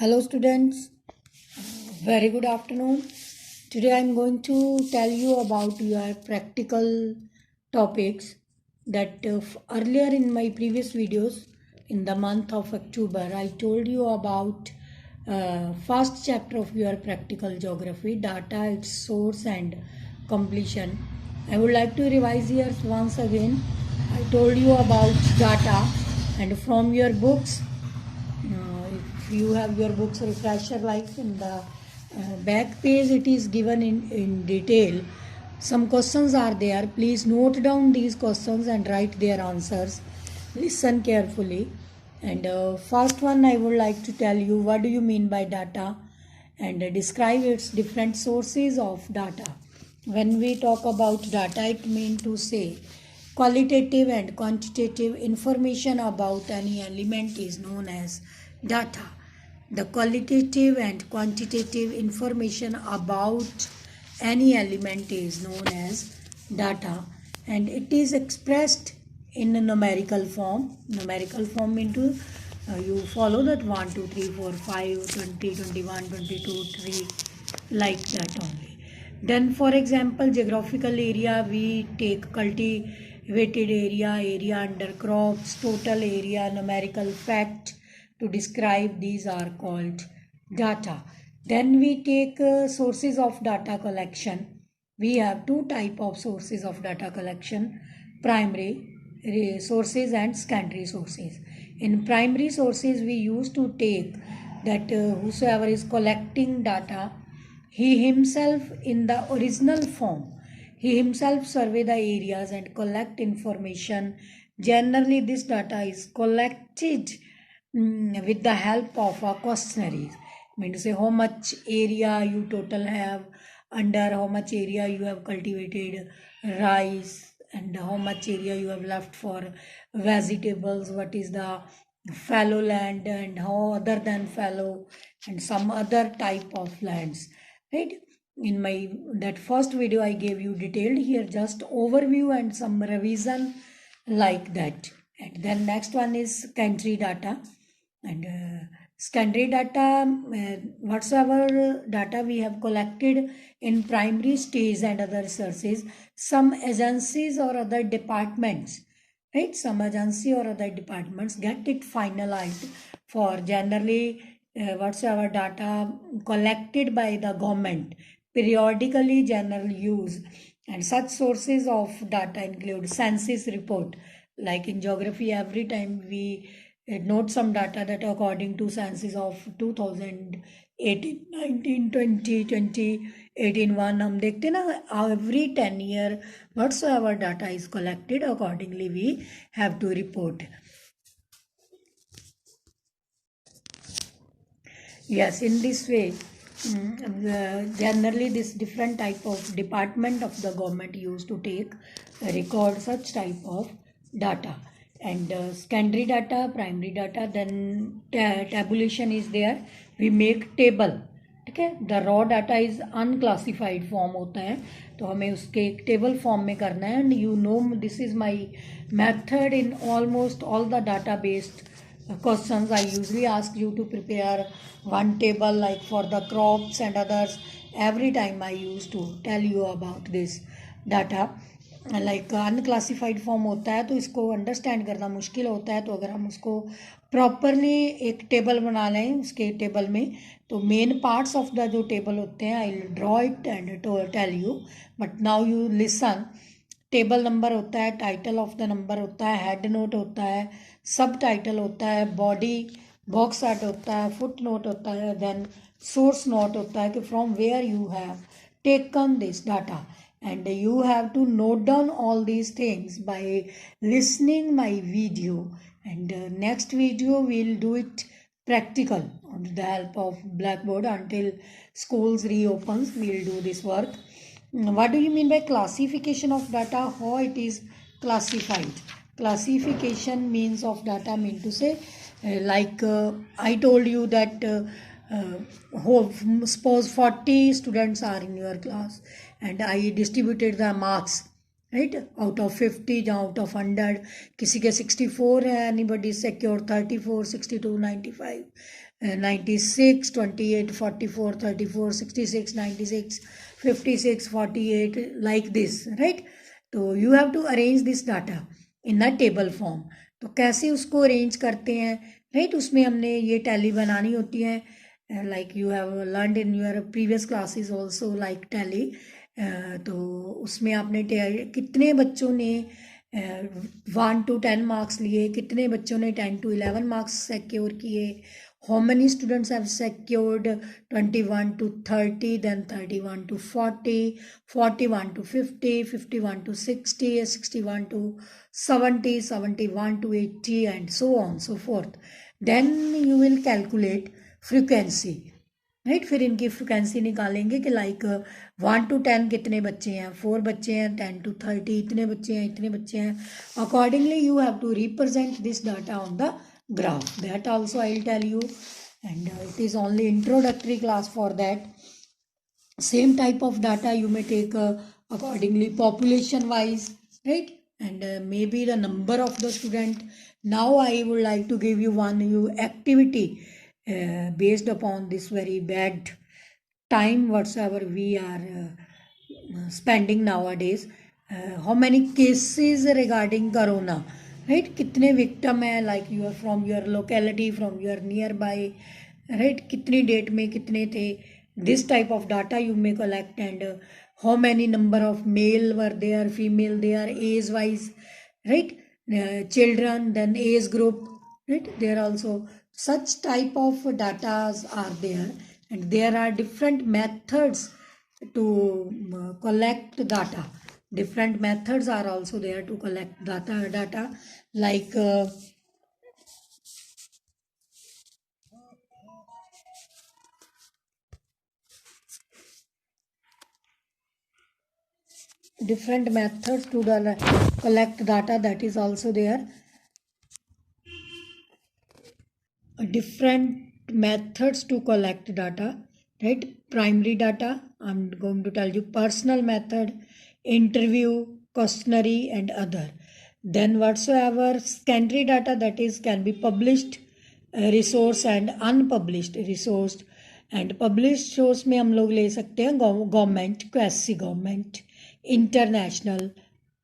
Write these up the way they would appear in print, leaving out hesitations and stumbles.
Hello students, very good afternoon. Today I am going to tell you about your practical topics that earlier in my previous videos in the month of October I told you about first chapter of your practical geography, data, its source and completion. I would like to revise here once again. I told you about data and from your books if you have your books refresher like in the back page it is given in detail. Some questions are there. Please note down these questions and write their answers. Listen carefully. And first one I would like to tell you what do you mean by data and describe its different sources of data. When we talk about data, it means to say qualitative and quantitative information about any element is known as data. The qualitative and quantitative information about any element is known as data, and it is expressed in a numerical form. Numerical form into you follow that 1, 2, 3, 4, 5, 20, 21, 22, 3 like that only. Then for example, geographical area we take cultivated area, area under crops, total area, numerical fact to describe these are called data. Then we take sources of data collection. We have two type of sources of data collection: primary sources and secondary sources. In primary sources we used to take that whosoever is collecting data, he himself in the original form, he himself survey the areas and collect information. Generally this data is collected with the help of a questionnaire. I mean to say how much area you total have, under how much area you have cultivated rice, and how much area you have left for vegetables, what is the fallow land and how other than fallow and some other type of lands, right? In my that first video I gave you detailed, here just overview and some revision like that. And then next one is country data. And secondary data, whatsoever data we have collected in primary stage and other sources, some agencies or other departments, right? Some agency or other departments get it finalized for generally whatsoever data collected by the government periodically general use. And such sources of data include census report. Like in geography, every time we note some data that according to census of 2018, 19, 20, 2018 one हम देखते ना every 10 year whatsoever data is collected accordingly we have to report. Yes, in this way, generally this different type of department of the government used to take record such type of data. And secondary data, primary data, then tabulation is there. We make table. ठीक है, the raw data is unclassified form होता है तो हमें उसके एक table form में करना है. And you know this is my method in almost all the data based questions. I usually ask you to prepare one table like for the crops and others. Every time I used to tell you about this data. Like unclassified form होता है तो इसको understand करना मुश्किल होता है. तो अगर हम उसको प्रॉपरली एक टेबल बना लें उसके टेबल में, तो मेन पार्ट्स ऑफ द जो टेबल होते हैं I draw it and tell you. But now you listen. Table number होता है, टाइटल ऑफ द नंबर होता है, हेड नोट होता है, सब टाइटल होता है, बॉडी बॉक्स आर्ट होता है, फुट नोट होता है, देन सोर्स नोट होता है कि from where you have taken this data. And you have to note down all these things by listening my video. And next video we'll do it practical with the help of Blackboard. Until schools reopens we'll do this work. What do you mean by classification of data? How it is classified? Classification means of data mean to say I told you that suppose 40 students are in your class and I distributed the marks right, out of 50 या out of 100, किसी के 64 है, anybody secure 34, 62, 95, 96, 28, 44, 34, 66, 96, 56, 48, like this, right? तो you have to arrange this data in a table form. तो कैसे उसको arrange करते हैं, राइट? उसमें हमने ये टैली बनानी होती है, like you have learned in your previous classes also like tally. तो उसमें आपने कितने बच्चों ने 1 to 10 मार्क्स लिए, कितने बच्चों ने 10 to 11 मार्क्स सिक्योर किए, how many students have secured 21 to 30, then 31 to 40, 41 to 50, 51 to 60, 61 to 70, 71 to 80, and so on so forth. Then you will calculate frequency, right? फिर इनकी फ्रिक्वेंसी निकालेंगे कि लाइक 1 to 10 कितने बच्चे हैं, 4 बच्चे हैं, 10 to 30 इतने बच्चे हैं, इतने बच्चे हैं। Accordingly you have to represent this data on the graph, that also I will tell you, and it is only introductory class for that. Same type of data you may take accordingly population wise, right? And maybe the number of the student. Now I would like to give you one new activity based upon this very bad time whatsoever we are spending nowadays. How many cases regarding corona, right? कितने victim है, like you are from your locality, from your nearby, right? कितनी date में कितने थे, this type of data you may collect, and how many number of male were there, female there, age wise, right? Children, then age group, right? There also such type of data are there, and there are different methods to collect data. Different methods are also there to collect data like different methods to collect data, that is also there. Different methods to collect data, right? Primary data, I'm going to tell you, personal method, interview, questionnaire, and other. Then whatsoever secondary data, that is can be published resource and unpublished resource. And published source में हम लोग ले सकते हैं government, quasi government, international,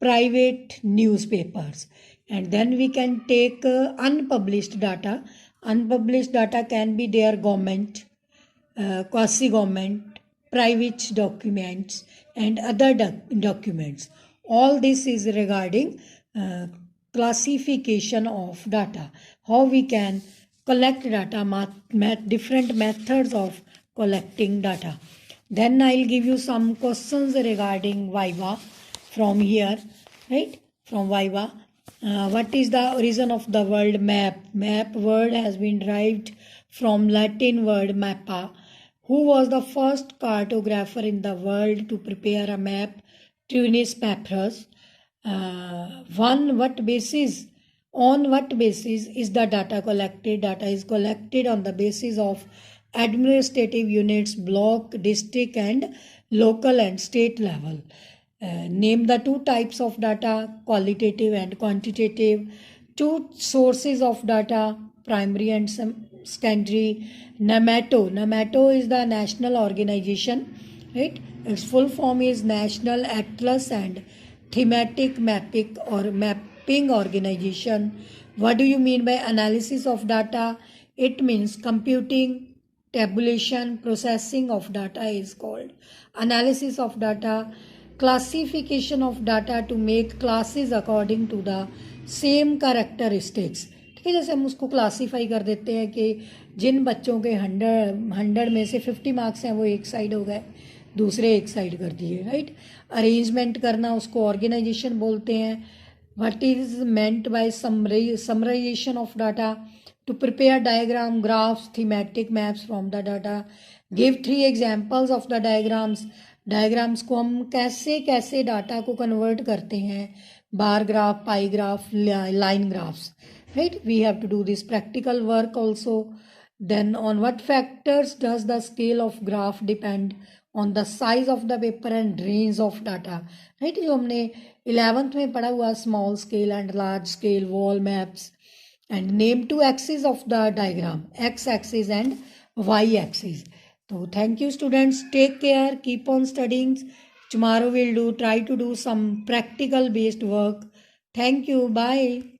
private newspapers. And then we can take unpublished data. Unpublished data can be their government, quasi-government, private documents, and other documents. All this is regarding classification of data. How we can collect data, different methods of collecting data. Then I'll give you some questions regarding Viva from here, right? From Viva. What is the origin of the word map? Map word has been derived from Latin word mappa. Who was the first cartographer in the world to prepare a map? Tunis Papyrus. On what basis is the data collected? Data is collected on the basis of administrative units, block, district, and local and state level. Name the two types of data, qualitative and quantitative. Two sources of data, primary and secondary. NAMATO is the national organization, right? Its full form is National Atlas and Thematic Mapping Organization. What do you mean by analysis of data? It means computing, tabulation, processing of data is called analysis of data. Classification of data to make classes according to the same characteristics. ठीक है, जैसे हम उसको classify कर देते हैं कि जिन बच्चों के 100 में से 50 मार्क्स हैं वो एक साइड हो गए, दूसरे एक साइड कर दिए, राइट? अरेंजमेंट करना उसको ऑर्गेनाइजेशन बोलते हैं. What is meant by summarisation of data? To prepare diagram, graphs, thematic maps from the data. Give 3 examples of the diagrams. Diagrams को हम कैसे कैसे डाटा को कन्वर्ट करते हैं, bar graph, pie graph, line graphs, right? We have to do this practical work also. Then on what factors does the scale of graph depend? On the size of the paper and range of data, right. जो हमने 11th में पढ़ा हुआ, small scale and large scale wall maps, and name two axes of the diagram, x axis and y axis. So thank you students, take care, keep on studying. Tomorrow we'll try to do some practical based work. Thank you, bye.